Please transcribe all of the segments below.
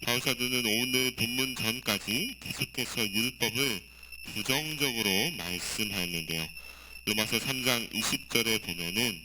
바울사도는 오늘 본문 전까지 계속해서 율법을 부정적으로 말씀하였는데요. 로마서 3장 20절에 보면은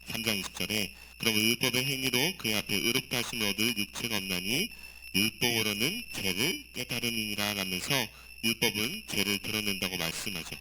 3장 20절에 그럼 율법의 행위로 그의 앞에 의롭다 하심을 얻을 육체가 없나니 율법으로는 죄를 깨달으니라 라면서 율법은 죄를 드러낸다고 말씀하죠.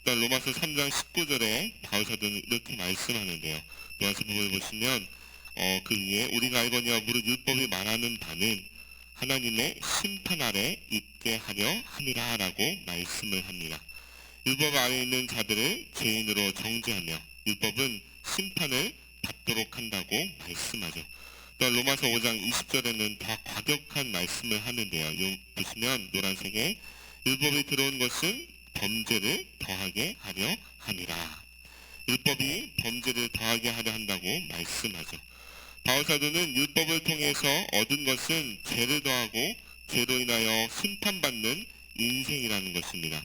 또 로마서 3장 19절에 바울사도는 이렇게 말씀하는데요. 로마서 부분을 보시면 그 위에 우리가 알거니와 무릇 율법이 말하는 바는 하나님의 심판 아래 있게 하려 함이라 라고 말씀을 합니다. 율법 아래 있는 자들을 죄인으로 정죄하며 율법은 심판을 받도록 한다고 말씀하죠. 또 로마서 5장 20절에는 더 과격한 말씀을 하는데요. 보시면 노란색에 율법이 들어온 것은 범죄를 더하게 하려 함이라. 율법이 범죄를 더하게 하려 한다고 말씀하죠. 바울사도는 율법을 통해서 얻은 것은 죄를 더하고 죄로 인하여 심판받는 인생이라는 것입니다.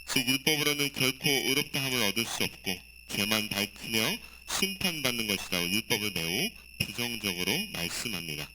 즉 율법으로는 결코 의롭다함을 얻을 수 없고 죄만 밝히며 심판받는 것이라고 율법을 매우 부정적으로 말씀합니다.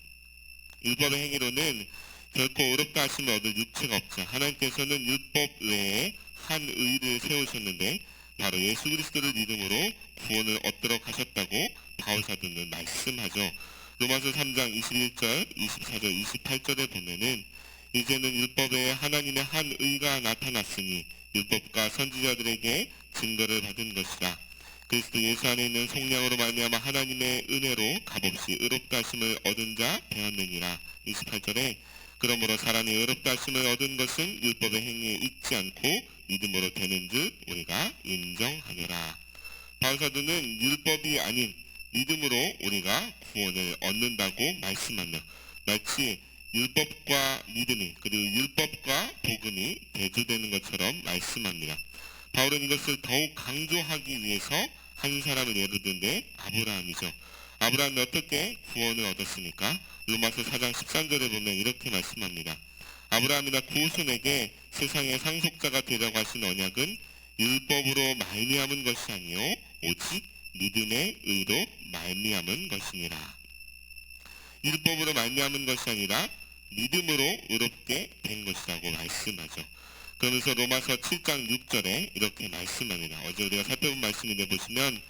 율법의 행위로는 결코 의롭다 하심을 얻을 육체가 없자 하나님께서는 율법 외에 한 의를 세우셨는데 바로 예수 그리스도를 믿음으로 구원을 얻도록 하셨다고 바울사도는 말씀하죠. 로마서 3장 21절, 24절, 28절에 보면은 이제는 율법에 하나님의 한 의가 나타났으니 율법과 선지자들에게 증거를 받은 것이라. 그리스도 예수 안에 있는 속량으로 말미암아 하나님의 은혜로 값없이 의롭다 하심을 얻은 자 되었느니라. 28절에 그러므로 사람이 의롭다 하심을 얻은 것은 율법의 행위에 있지 않고 믿음으로 되는 줄 우리가 인정하노라. 바울사도는 율법이 아닌 믿음으로 우리가 구원을 얻는다고 말씀하며 마치 율법과 믿음이 그리고 율법과 복음이 대조되는 것처럼 말씀합니다. 바울은 이것을 더욱 강조하기 위해서 한 사람을 예를 드는데 아브라함이죠. 아브라함이 어떻게 구원을 얻었습니까? 로마서 4장 13절에 보면 이렇게 말씀합니다. 아브라함이나 구후손에게 세상의 상속자가 되라고 하신 언약은 율법으로 말미암은 것이 아니요 오직 믿음의 의로 말미암은 것이니라. 율법으로 말미암은 것이 아니라 믿음으로 의롭게 된 것이라고 말씀하죠. 그러면서 로마서 7장 6절에 이렇게 말씀합니다. 어제 우리가 살펴본 말씀인데 보시면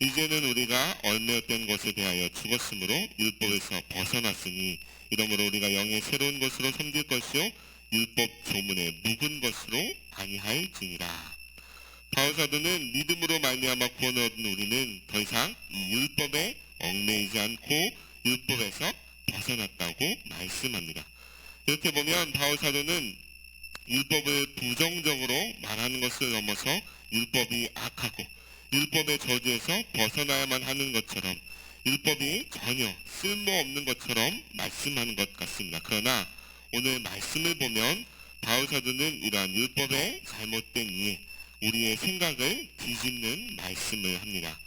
이제는 우리가 얽매였던 것에 대하여 죽었으므로 율법에서 벗어났으니 이러므로 우리가 영의 새로운 것으로 섬길 것이요 율법 조문의 묵은 것으로 아니할지니라. 바울사도는 믿음으로 말미암아 구원을 얻은 우리는 더 이상 이 율법에 얽매이지 않고 율법에서 벗어났다고 말씀합니다. 이렇게 보면 바울사도는 율법을 부정적으로 말하는 것을 넘어서 율법이 악하고 율법의 저주에서 벗어나야만 하는 것처럼 율법이 전혀 쓸모없는 것처럼 말씀하는 것 같습니다. 그러나 오늘 말씀을 보면 바울사도는 이러한 율법의 잘못된 이해, 우리의 생각을 뒤집는 말씀을 합니다.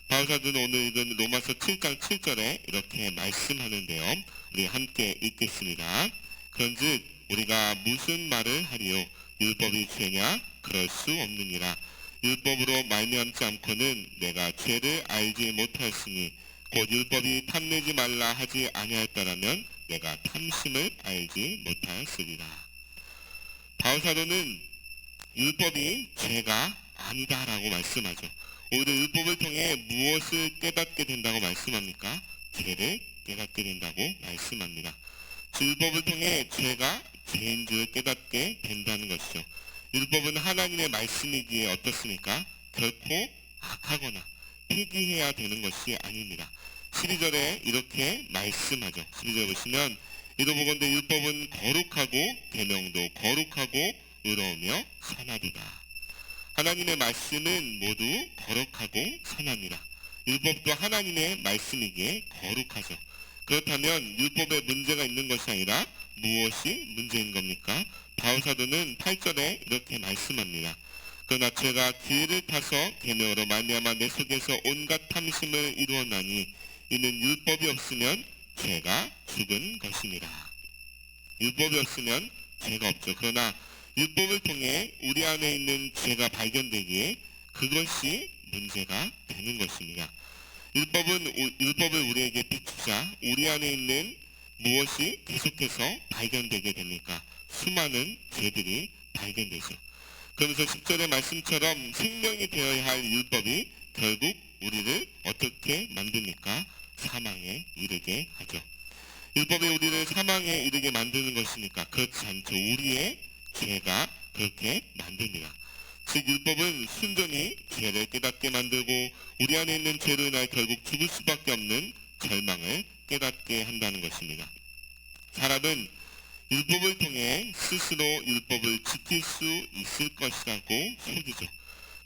바울사도는 오늘 읽은 로마서 7장 7절에 이렇게 말씀하는데요. 우리 함께 읽겠습니다. 그런즉 우리가 무슨 말을 하리요? 율법이 죄냐? 그럴 수 없느니라. 율법으로 말미암지 않고는 내가 죄를 알지 못하였으니 곧 율법이 탐내지 말라 하지 아니하였다라면 내가 탐심을 알지 못하였으리라. 바울사도는 율법이 죄가 아니다라고 말씀하죠. 오히려 율법을 통해 무엇을 깨닫게 된다고 말씀합니까? 죄를 깨닫게 된다고 말씀합니다. 율법을 통해 죄가 죄인 줄 깨닫게 된다는 것이죠. 율법은 하나님의 말씀이기에 어떻습니까? 결코 악하거나 폐기해야 되는 것이 아닙니다. 12절에 이렇게 말씀하죠. 12절 보시면 이러보건대 율법은 거룩하고 계명도 거룩하고 의로우며 선하도다. 하나님의 말씀은 모두 거룩하고 선합니다. 율법도 하나님의 말씀이기에 거룩하죠. 그렇다면 율법에 문제가 있는 것이 아니라 무엇이 문제인 겁니까? 바울사도는 8절에 이렇게 말씀합니다. 그러나 죄가 기회를 타서 계명으로 말미암아 내 속에서 온갖 탐심을 이루었나니 이는 율법이 없으면 죄가 죽은 것이니라. 율법이 없으면 죄가 없죠. 그러나 율법을 통해 우리 안에 있는 죄가 발견되기에 그것이 문제가 되는 것입니다. 율법을 우리에게 비추자 우리 안에 있는 무엇이 계속해서 발견되게 됩니까? 수많은 죄들이 발견되죠. 그러면서 10절의 말씀처럼 생명이 되어야 할 율법이 결국 우리를 어떻게 만듭니까? 사망에 이르게 하죠. 율법이 우리를 사망에 이르게 만드는 것이니까 그렇지 않죠. 우리의 죄가 그렇게 만듭니다. 즉 율법은 순전히 죄를 깨닫게 만들고 우리 안에 있는 죄로 인하여 결국 죽을 수밖에 없는 절망을 깨닫게 한다는 것입니다. 사람은 율법을 통해 스스로 율법을 지킬 수 있을 것이라고 속이죠.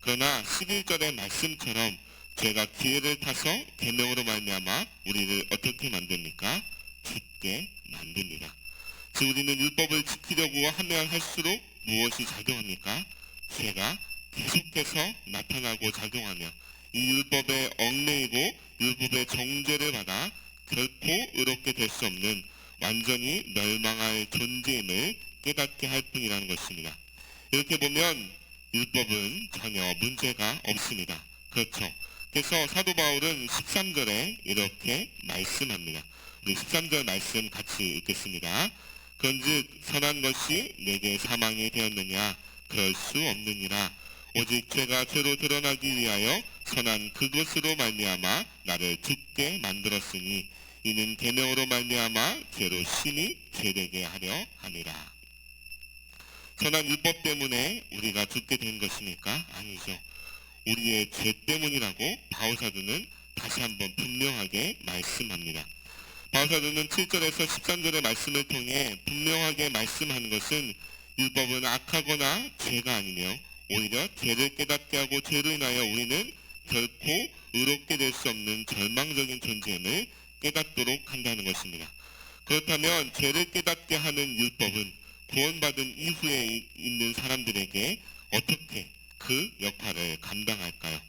그러나 11절의 말씀처럼 죄가 기회를 타서 계명으로 말미암아 우리를 어떻게 만듭니까? 죽게 만듭니다. 즉 우리는 율법을 지키려고 하면 할수록 무엇이 작용합니까? 죄가 계속해서 나타나고 작용하며 이 율법에 얽매이고 율법의 정죄를 받아 결코 의롭게 될 수 없는 완전히 멸망할 존재임을 깨닫게 할 뿐이라는 것입니다. 이렇게 보면 율법은 전혀 문제가 없습니다. 그렇죠. 그래서 사도 바울은 13절에 이렇게 말씀합니다. 우리 13절 말씀 같이 읽겠습니다. 그런즉 선한 것이 내게 사망이 되었느냐? 그럴 수 없느니라. 오직 죄가 죄로 드러나기 위하여 선한 그것으로 말미암아 나를 죽게 만들었으니 이는 계명으로 말미암아 죄로 심히 죄되게 하려 함이라. 선한 율법 때문에 우리가 죽게 된 것입니까? 아니죠. 우리의 죄 때문이라고 바울사도는 다시 한번 분명하게 말씀합니다. 바울사도는 7절에서 13절의 말씀을 통해 분명하게 말씀하는 것은 율법은 악하거나 죄가 아니며 오히려 죄를 깨닫게 하고 죄로 인하여 우리는 결코 의롭게 될 수 없는 절망적인 존재임을 깨닫도록 한다는 것입니다. 그렇다면 죄를 깨닫게 하는 율법은 구원받은 이후에 있는 사람들에게 어떻게 그 역할을 감당할까요?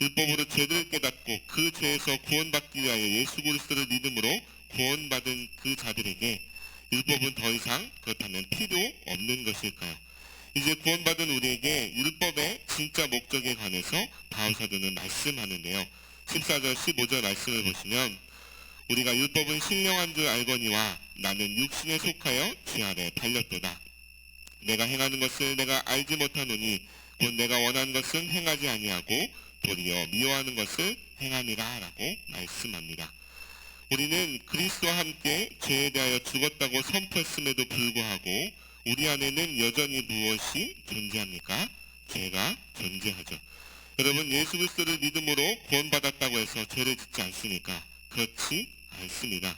율법으로 죄를 깨닫고 그 죄에서 구원받기 위하여 예수 그리스도를 믿음으로 구원받은 그 자들에게 율법은 더 이상 그렇다면 필요 없는 것일까요? 이제 구원받은 우리에게 율법의 진짜 목적에 관해서 바울사도는 말씀하는데요. 14절 15절 말씀을 보시면 우리가 율법은 신령한 줄 알거니와 나는 육신에 속하여 죄 아래 팔렸도다. 내가 행하는 것을 내가 알지 못하노니 곧 내가 원하는 것은 행하지 아니하고 도리어 미워하는 것을 행함이라 라고 말씀합니다. 우리는 그리스도와 함께 죄에 대하여 죽었다고 선포했음에도 불구하고 우리 안에는 여전히 무엇이 존재합니까? 죄가 존재하죠. 여러분 예수 그리스도를 믿음으로 구원받았다고 해서 죄를 짓지 않습니까? 그렇지 않습니다.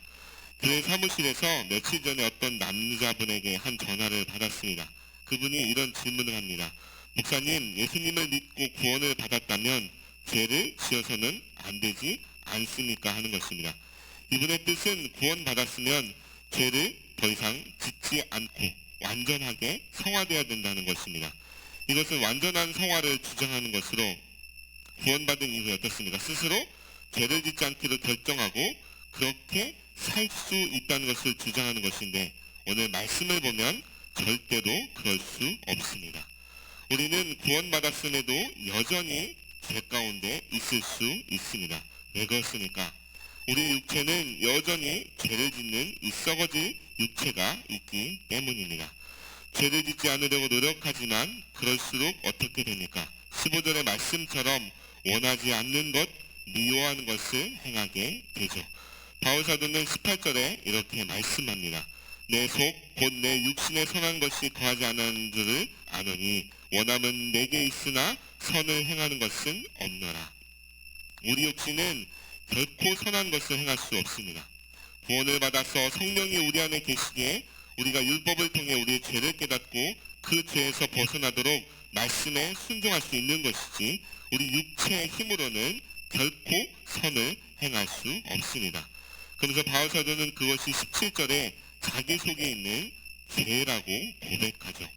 교회 사무실에서 며칠 전에 어떤 남자분에게 한 전화를 받았습니다. 그분이 이런 질문을 합니다. 목사님, 예수님을 믿고 구원을 받았다면 죄를 지어서는 안 되지 않습니까? 하는 것입니다. 이분의 뜻은 구원받았으면 죄를 더 이상 짓지 않고 완전하게 성화되어야 된다는 것입니다. 이것은 완전한 성화를 주장하는 것으로 구원받은 이후에 어떻습니까? 스스로 죄를 짓지 않기로 결정하고 그렇게 살 수 있다는 것을 주장하는 것인데 오늘 말씀을 보면 절대로 그럴 수 없습니다. 우리는 구원받았음에도 여전히 죄 가운데 있을 수 있습니다. 왜 그렇습니까? 우리 육체는 여전히 죄를 짓는 이 썩어질 육체가 있기 때문입니다. 죄를 짓지 않으려고 노력하지만 그럴수록 어떻게 됩니까? 15절의 말씀처럼 원하지 않는 것, 미워하는 것을 행하게 되죠. 바울사도는 18절에 이렇게 말씀합니다. 내 속, 곧 내 육신에 선한 것이 거하지 않은 줄을 아노니 원함은 내게 있으나 선을 행하는 것은 없노라. 우리 육신은 결코 선한 것을 행할 수 없습니다. 구원을 받아서 성령이 우리 안에 계시기에 우리가 율법을 통해 우리의 죄를 깨닫고 그 죄에서 벗어나도록 말씀에 순종할 수 있는 것이지 우리 육체의 힘으로는 결코 선을 행할 수 없습니다. 그래서 바울사도는 그것이 17절에 자기 속에 있는 죄라고 고백하죠.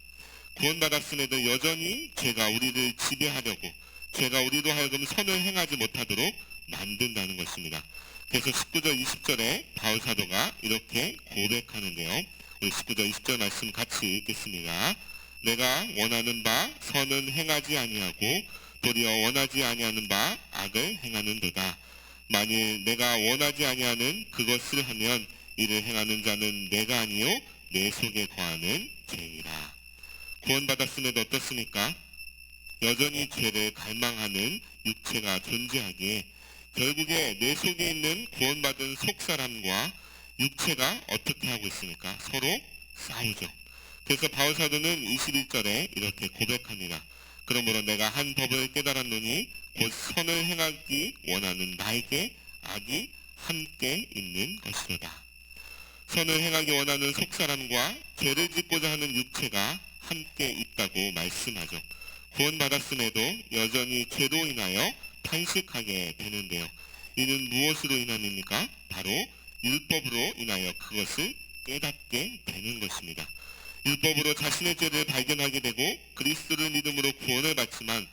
구원받았음에도 여전히 죄가 우리를 지배하려고 죄가 우리로 하여금 선을 행하지 못하도록 만든다는 것입니다. 그래서 19절 20절에 바울사도가 이렇게 고백하는데요. 우리 19절 20절 말씀 같이 읽겠습니다. 내가 원하는 바 선은 행하지 아니하고 도리어 원하지 아니하는 바 악을 행하는도다. 만일 내가 원하지 아니하는 그것을 하면 이를 행하는 자는 내가 아니요 내 속에 거하는 죄이라. 구원받았음에도 어떻습니까? 여전히 죄를 갈망하는 육체가 존재하기에 결국에 내 속에 있는 구원받은 속사람과 육체가 어떻게 하고 있습니까? 서로 싸우죠. 그래서 바울사도는 21절에 이렇게 고백합니다. 그러므로 내가 한 법을 깨달았노니 곧 선을 행하기 원하는 나에게 악이 함께 있는 것이로다. 선을 행하기 원하는 속사람과 죄를 짓고자 하는 육체가 함께 있다고 말씀하죠. 구원받았음에도 여전히 죄로 인하여 탄식하게 되는데요. 이는 무엇으로 인함입니까? 바로 율법으로 인하여 그것을 깨닫게 되는 것입니다. 율법으로 자신의 죄를 발견하게 되고 그리스도를 믿음으로 구원을 받지만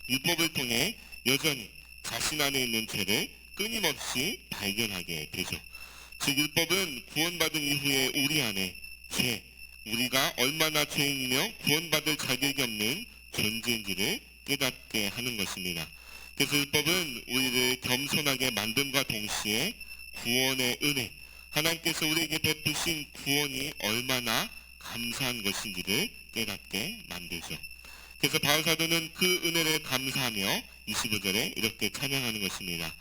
율법을 통해 여전히 자신 안에 있는 죄를 끊임없이 발견하게 되죠. 즉 율법은 구원받은 이후에 우리 안에 죄, 우리가 얼마나 죄인이며 구원받을 자격이 없는 존재인지를 깨닫게 하는 것입니다. 그래서 율법은 우리를 겸손하게 만듦과 동시에 구원의 은혜, 하나님께서 우리에게 베푸신 구원이 얼마나 감사한 것인지를 깨닫게 만들죠. 그래서 바울사도는 그 은혜를 감사하며 25절에 이렇게 찬양하는 것입니다.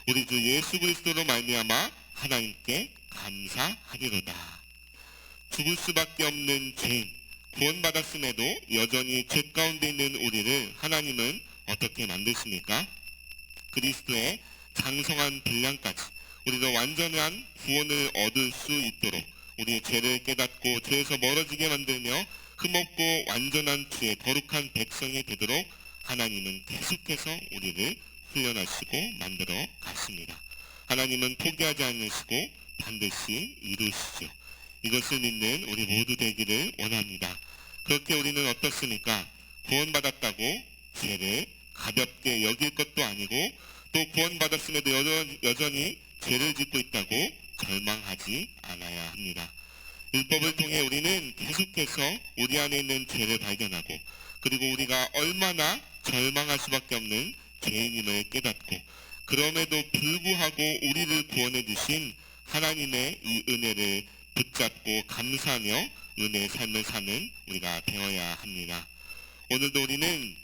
우리 주 예수 그리스도로 말미암아 하나님께 감사하리로다. 죽을 수밖에 없는 죄인, 구원받았음에도 여전히 죄 가운데 있는 우리를 하나님은 어떻게 만드십니까? 그리스도의 장성한 분량까지 우리도 완전한 구원을 얻을 수 있도록 우리의 죄를 깨닫고 죄에서 멀어지게 만들며 흠없고 완전한 주의 거룩한 백성이 되도록 하나님은 계속해서 우리를 훈련하시고 만들어 가십니다. 하나님은 포기하지 않으시고 반드시 이루시죠. 이것을 믿는 우리 모두 되기를 원합니다. 그렇게 우리는 어떻습니까? 구원받았다고 죄를 가볍게 여길 것도 아니고 또 구원받았음에도 여전히 죄를 짓고 있다고 절망하지 않아야 합니다. 율법을 통해 우리는 계속해서 우리 안에 있는 죄를 발견하고 그리고 우리가 얼마나 절망할 수밖에 없는 죄인임을 깨닫고 그럼에도 불구하고 우리를 구원해 주신 하나님의 이 은혜를 붙잡고 감사하며 은혜의 삶을 사는 우리가 되어야 합니다. 오늘도 우리는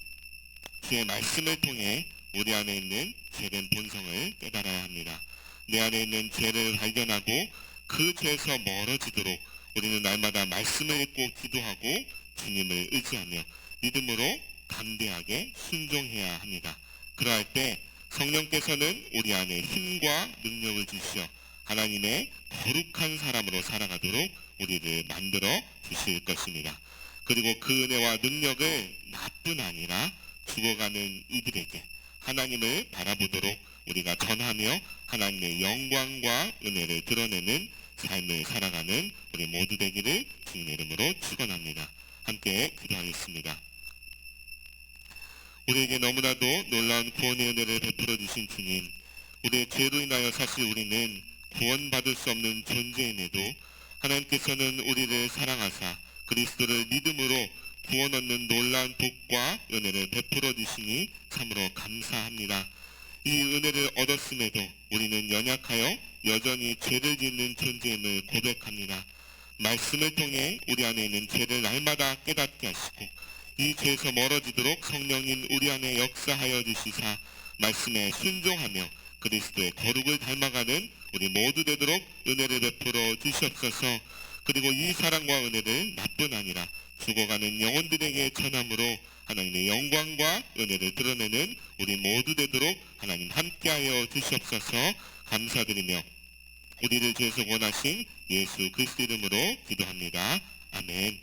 주의 말씀을 통해 우리 안에 있는 죄된 본성을 깨달아야 합니다. 내 안에 있는 죄를 발견하고 그 죄에서 멀어지도록 우리는 날마다 말씀을 읽고 기도하고 주님을 의지하며 믿음으로 담대하게 순종해야 합니다. 그러할 때 성령께서는 우리 안에 힘과 능력을 주시어 하나님의 거룩한 사람으로 살아가도록 우리를 만들어 주실 것입니다. 그리고 그 은혜와 능력을 나뿐 아니라 죽어가는 이들에게 하나님을 바라보도록 우리가 전하며 하나님의 영광과 은혜를 드러내는 삶을 살아가는 우리 모두 되기를 주님의 이름으로 축원합니다. 함께 기도하겠습니다. 우리에게 너무나도 놀라운 구원의 은혜를 베풀어 주신 주님, 우리의 죄로 인하여 사실 우리는 구원받을 수 없는 존재임에도 하나님께서는 우리를 사랑하사 그리스도를 믿음으로 구원 얻는 놀라운 복과 은혜를 베풀어 주시니 참으로 감사합니다. 이 은혜를 얻었음에도 우리는 연약하여 여전히 죄를 짓는 존재임을 고백합니다. 말씀을 통해 우리 안에 있는 죄를 날마다 깨닫게 하시고 이 죄에서 멀어지도록 성령인 우리 안에 역사하여 주시사 말씀에 순종하며 그리스도의 거룩을 닮아가는 우리 모두 되도록 은혜를 베풀어 주시옵소서. 그리고 이 사랑과 은혜를 나뿐 아니라 죽어가는 영혼들에게 전함으로 하나님의 영광과 은혜를 드러내는 우리 모두 되도록 하나님 함께하여 주시옵소서. 감사드리며 우리를 죄에서 원하신 예수 그리스도 이름으로 기도합니다. 아멘.